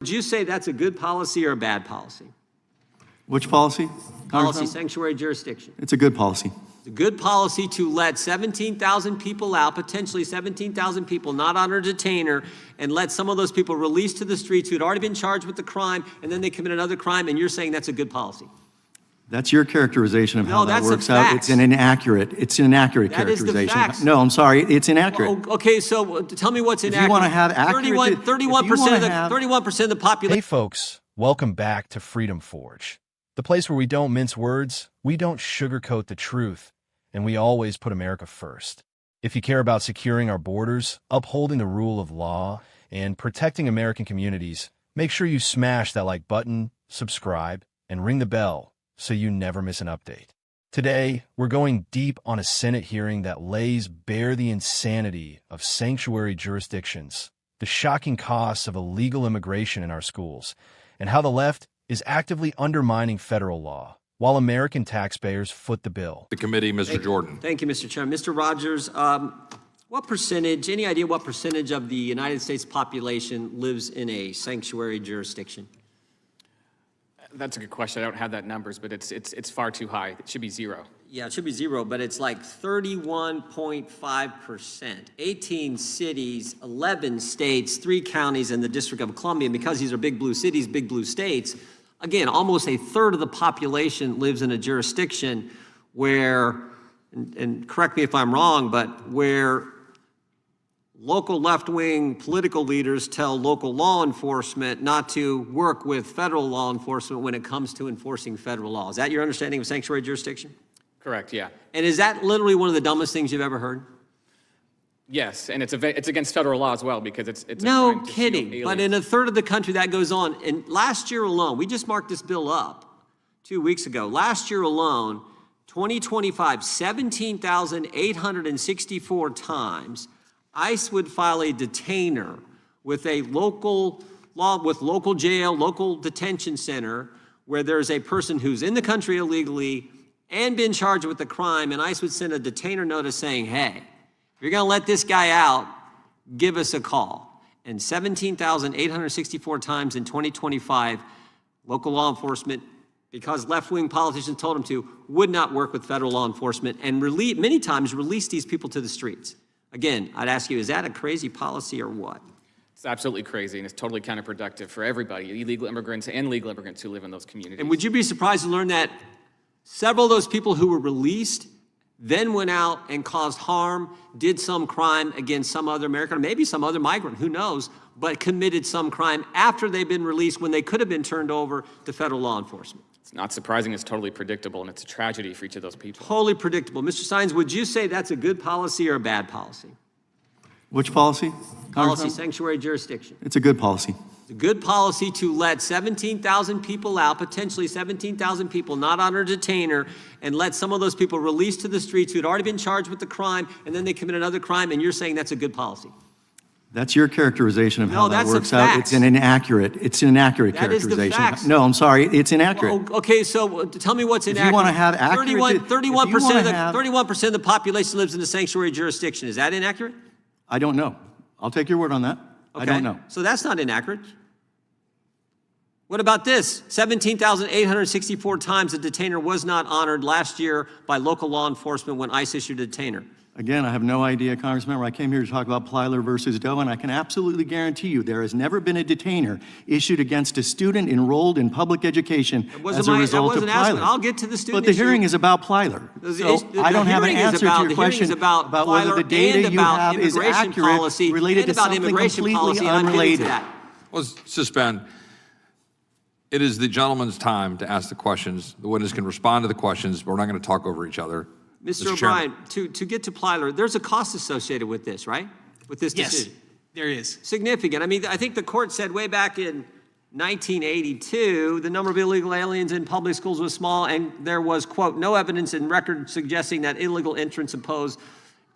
Would you say that's a good policy or a bad policy? Which policy? Policy, sanctuary jurisdiction. It's a good policy. It's a good policy to let 17,000 people out, potentially 17,000 people not on a detainer, and let some of those people released to the streets who had already been charged with the crime, and then they commit another crime, and you're saying that's a good policy? That's your characterization of how that works out. It's an inaccurate That is the characterization. facts. No, I'm sorry, it's inaccurate. Well, okay, so tell me what's inaccurate. If you want to have accurate, 31% of the population. Hey folks, welcome back to Freedom Forge, the place where we don't mince words, we don't sugarcoat the truth, and we always put America first. If you care about securing our borders, upholding the rule of law, and protecting American communities, make sure you smash that like button, subscribe, and ring the bell so you never miss an update. Today, we're going deep on a Senate hearing that lays bare the insanity of sanctuary jurisdictions, the shocking costs of illegal immigration in our schools, and how the left is actively undermining federal law while American taxpayers foot the bill. The committee, Mr. Jordan. Thank you, Mr. Chairman. Mr. Rogers, what percentage, any idea what percentage of the United States population lives in a sanctuary jurisdiction? That's a good question. I don't have that numbers, but it's far too high. It should be zero. Yeah, it should be zero, but it's like 31.5%. 18 cities, 11 states, 3 counties, and the District of Columbia. And because these are big blue cities, big blue states, again, almost a third of the population lives in a jurisdiction where, and correct me if I'm wrong, but where local left-wing political leaders tell local law enforcement not to work with federal law enforcement when it comes to enforcing federal law. Is that your understanding of sanctuary jurisdiction? Correct, yeah. And is that literally one of the dumbest things you've ever heard? Yes, and it's against federal law as well because it's No a crime to kidding, shield but aliens. in a third of the country that goes on. And last year alone, we just marked this bill up 2 weeks ago. Last year alone, 2025, 17,864 times, ICE would file a detainer with a local jail, local detention center, where there's a person who's in the country illegally and been charged with the crime, and ICE would send a detainer notice saying, hey, if you're gonna let this guy out, give us a call. And 17,864 times in 2025, local law enforcement, because left-wing politicians told them to, would not work with federal law enforcement and many times release these people to the streets. Again, I'd ask you, is that a crazy policy or what? It's absolutely crazy, and it's totally counterproductive for everybody, illegal immigrants and legal immigrants who live in those communities. And would you be surprised to learn that several of those people who were released then went out and caused harm, did some crime against some other American, or maybe some other migrant, who knows, but committed some crime after they've been released when they could have been turned over to federal law enforcement? It's not surprising, it's totally predictable, and it's a tragedy for each of those people. Totally predictable. Mr. Steins, would you say that's a good policy or a bad policy? Which policy? Policy, sanctuary jurisdiction. It's a good policy. It's a good policy to let 17,000 people out, potentially 17,000 people not on a detainer, and let some of those people released to the streets who had already been charged with the crime, and then they commit another crime, and you're saying that's a good policy? That's your characterization of how that works out. Facts. It's an inaccurate That is the characterization. facts. No, I'm sorry, it's inaccurate. Well, okay, so tell me what's inaccurate. If you want to have accurate, 31% of the population lives in the sanctuary jurisdiction. Is that inaccurate? I don't know. I'll take your word on that. Okay. I don't know. So that's not inaccurate. What about this? 17,864 times a detainer was not honored last year by local law enforcement when ICE issued a detainer. Again, I have no idea, Congressman. I came here to talk about Plyler versus Doe, and I can absolutely guarantee you there has never been a detainer issued against a student enrolled in public education as a result of Plyler. I'll get to the student But the issue. hearing is about Plyler. So I don't have an answer to your question about whether the data you have is accurate related to something completely unrelated. Let's suspend. It is the gentleman's time to ask the questions. The witness can respond to the questions, but we're not going to talk over each other. Mr. O'Brien, to get to Plyler, there's a cost associated with this, right? With this decision. Yes, there is. Significant. I mean, I think the court said way back in 1982, the number of illegal aliens in public schools was small, and there was, quote, no evidence in record suggesting that illegal entrants impose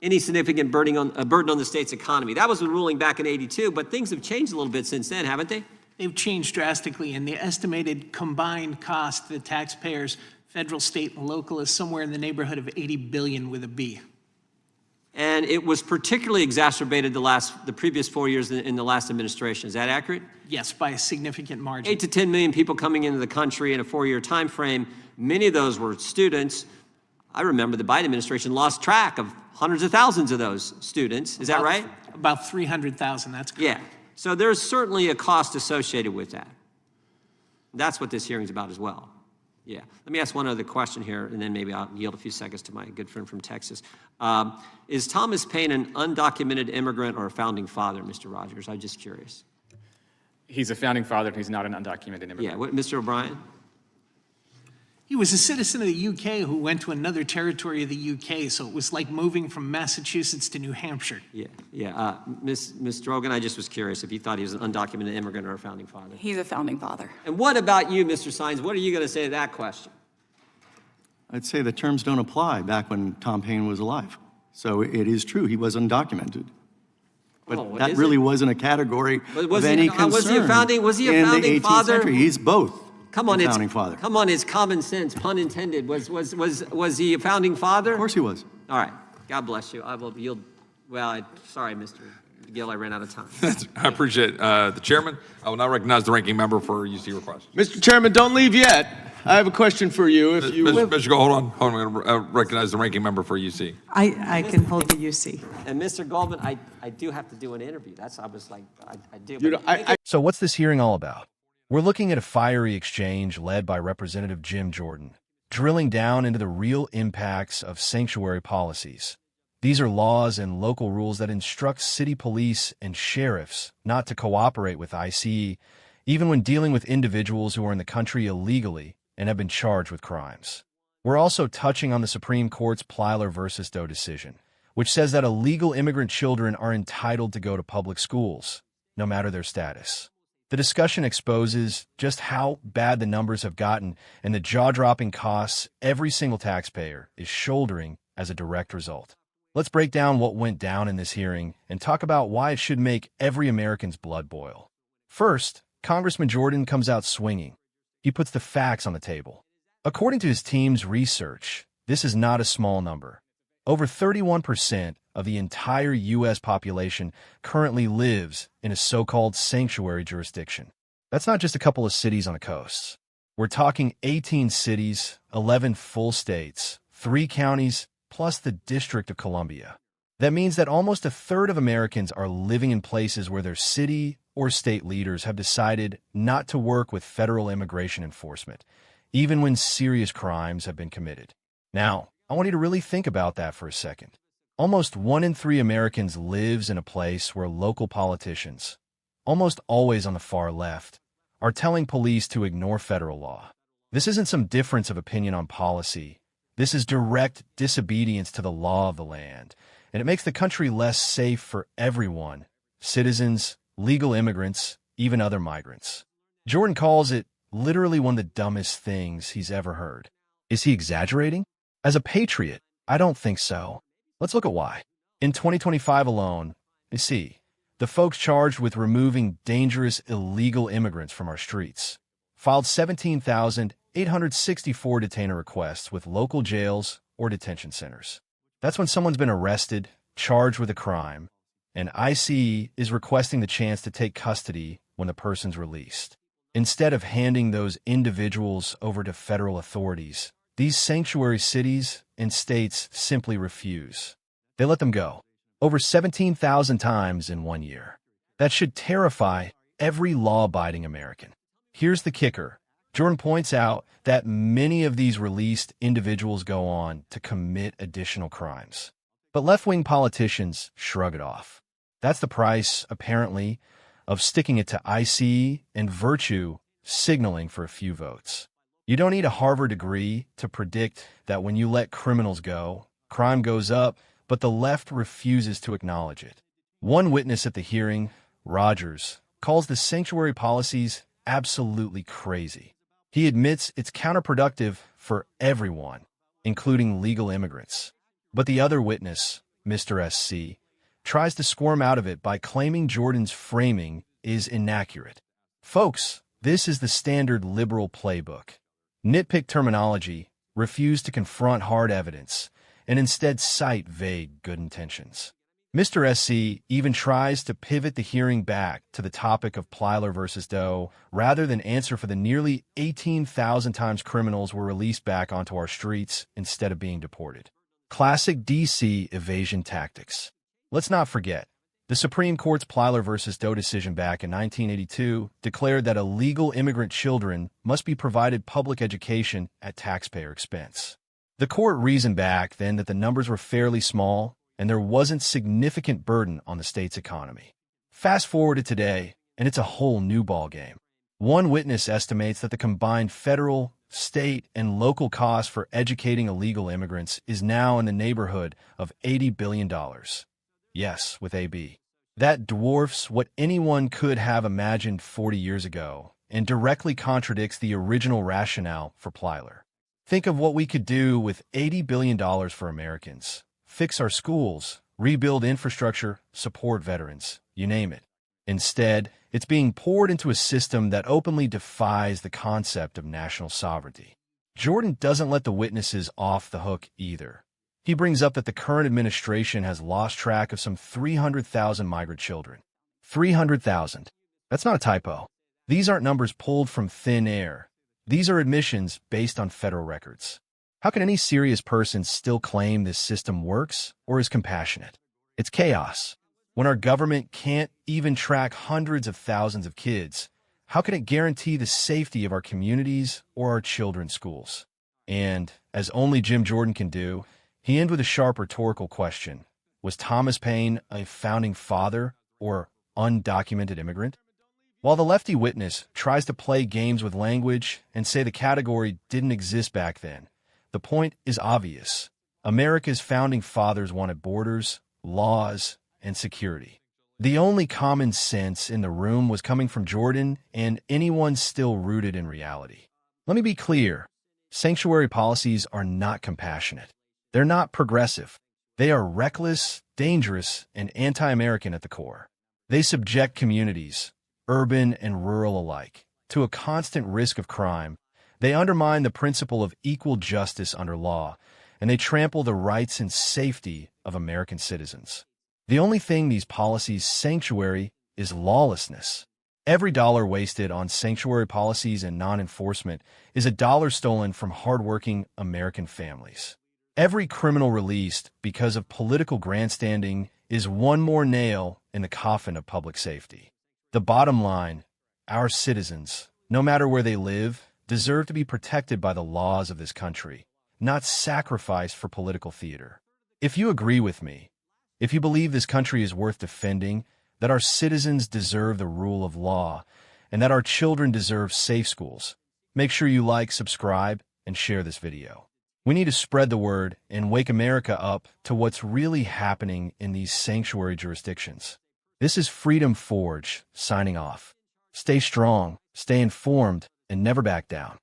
any significant burden on the state's economy. That was the ruling back in 82, but things have changed a little bit since then, haven't they? They've changed drastically, and the estimated combined cost to the taxpayers, federal, state, and local, is somewhere in the neighborhood of $80 billion with a B. And it was particularly exacerbated the previous 4 years in the last administration. Is that accurate? Yes, by a significant margin. 8 to 10 million people coming into the country in a 4-year time frame. Many of those were students. I remember the Biden administration lost track of hundreds of thousands of those students. Is that right? About 300,000, that's correct. Yeah. So there's certainly a cost associated with that. That's what this hearing's about as well. Yeah. Let me ask one other question here, and then maybe I'll yield a few seconds to my good friend from Texas. Is Thomas Paine an undocumented immigrant or a founding father, Mr. Rogers? I'm just curious. He's a founding father, and he's not an undocumented immigrant. Yeah. Mr. O'Brien? He was a citizen of the UK who went to another territory of the UK, so it was like moving from Massachusetts to New Hampshire. Yeah. Ms. Drogan, I just was curious if you thought he was an undocumented immigrant or a founding father. He's a founding father. And what about you, Mr. Sines? What are you going to say to that question? I'd say the terms don't apply back when Tom Paine was alive. So it is true, he was undocumented. But that really wasn't a category of any concern. Was he a founding in the 18th father? Century. He's both. Come on, founding father. Come on, it's common sense, pun intended. Was he a founding father? Of course he was. All right. God bless you. I will yield. Well, sorry, Mr. Gill, I ran out of time. I appreciate the chairman. I will now recognize the ranking member for UC request. Mr. Chairman, don't leave yet. I have a question for you. If you Mr. Gold, hold on. I'm going to recognize the ranking member for UC. I can hold the UC. And Mr. Goldman, I do have to do an interview. I was like, I do. You know, So what's this hearing all about? We're looking at a fiery exchange led by Representative Jim Jordan, drilling down into the real impacts of sanctuary policies. These are laws and local rules that instruct city police and sheriffs not to cooperate with ICE, even when dealing with individuals who are in the country illegally and have been charged with crimes. We're also touching on the Supreme Court's Plyler versus Doe decision, which says that illegal immigrant children are entitled to go to public schools, no matter their status. The discussion exposes just how bad the numbers have gotten and the jaw-dropping costs every single taxpayer is shouldering as a direct result. Let's break down what went down in this hearing and talk about why it should make every American's blood boil. First, Congressman Jordan comes out swinging. He puts the facts on the table. According to his team's research, this is not a small number. Over 31% of the entire U.S. population currently lives in a so-called sanctuary jurisdiction. That's not just a couple of cities on the coasts. We're talking 18 cities, 11 full states, 3 counties, plus the District of Columbia. That means that almost a third of Americans are living in places where their city or state leaders have decided not to work with federal immigration enforcement, even when serious crimes have been committed. Now, I want you to really think about that for a second. Almost 1 in 3 Americans lives in a place where local politicians, almost always on the far left, are telling police to ignore federal law. This isn't some difference of opinion on policy. This is direct disobedience to the law of the land, and it makes the country less safe for everyone, citizens, legal immigrants, even other migrants. Jordan calls it literally one of the dumbest things he's ever heard. Is he exaggerating? As a patriot, I don't think so. Let's look at why. In 2025 alone, you see, the folks charged with removing dangerous illegal immigrants from our streets filed 17,864 detainer requests with local jails or detention centers. That's when someone's been arrested, charged with a crime, and ICE is requesting the chance to take custody when the person's released. Instead of handing those individuals over to federal authorities, these sanctuary cities and states simply refuse. They let them go. Over 17,000 times in 1 year. That should terrify every law-abiding American. Here's the kicker. Jordan points out that many of these released individuals go on to commit additional crimes. But left-wing politicians shrug it off. That's the price, apparently, of sticking it to ICE and virtue signaling for a few votes. You don't need a Harvard degree to predict that when you let criminals go, crime goes up, but the left refuses to acknowledge it. One witness at the hearing, Rogers, calls the sanctuary policies absolutely crazy. He admits it's counterproductive for everyone, including legal immigrants. But the other witness, Mr. SC, tries to squirm out of it by claiming Jordan's framing is inaccurate. Folks, this is the standard liberal playbook. Nitpick terminology, refuse to confront hard evidence, and instead cite vague good intentions. Mr. SC even tries to pivot the hearing back to the topic of Plyler versus Doe rather than answer for the nearly 18,000 times criminals were released back onto our streets instead of being deported. Classic DC evasion tactics. Let's not forget, the Supreme Court's Plyler versus Doe decision back in 1982 declared that illegal immigrant children must be provided public education at taxpayer expense. The court reasoned back then that the numbers were fairly small and there wasn't significant burden on the state's economy. Fast forward to today, and it's a whole new ballgame. One witness estimates that the combined federal, state, and local cost for educating illegal immigrants is now in the neighborhood of $80 billion. Yes, with AB. That dwarfs what anyone could have imagined 40 years ago and directly contradicts the original rationale for Plyler. Think of what we could do with $80 billion for Americans. Fix our schools, rebuild infrastructure, support veterans, you name it. Instead, it's being poured into a system that openly defies the concept of national sovereignty. Jordan doesn't let the witnesses off the hook either. He brings up that the current administration has lost track of some 300,000 migrant children. 300,000. That's not a typo. These aren't numbers pulled from thin air. These are admissions based on federal records. How can any serious person still claim this system works or is compassionate? It's chaos. When our government can't even track hundreds of thousands of kids, how can it guarantee the safety of our communities or our children's schools? And, as only Jim Jordan can do, he ends with a sharp rhetorical question. Was Thomas Paine a founding father or undocumented immigrant? While the lefty witness tries to play games with language and say the category didn't exist back then, the point is obvious. America's founding fathers wanted borders, laws, and security. The only common sense in the room was coming from Jordan and anyone still rooted in reality. Let me be clear. Sanctuary policies are not compassionate. They're not progressive. They are reckless, dangerous, and anti-American at the core. They subject communities, urban and rural alike, to a constant risk of crime. They undermine the principle of equal justice under law, and they trample the rights and safety of American citizens. The only thing these policies sanctuary is lawlessness. Every dollar wasted on sanctuary policies and non-enforcement is a dollar stolen from hardworking American families. Every criminal released because of political grandstanding is one more nail in the coffin of public safety. The bottom line, our citizens, no matter where they live, deserve to be protected by the laws of this country, not sacrificed for political theater. If you agree with me, if you believe this country is worth defending, that our citizens deserve the rule of law, and that our children deserve safe schools, make sure you like, subscribe, and share this video. We need to spread the word and wake America up to what's really happening in these sanctuary jurisdictions. This is Freedom Forge, signing off. Stay strong, stay informed, and never back down.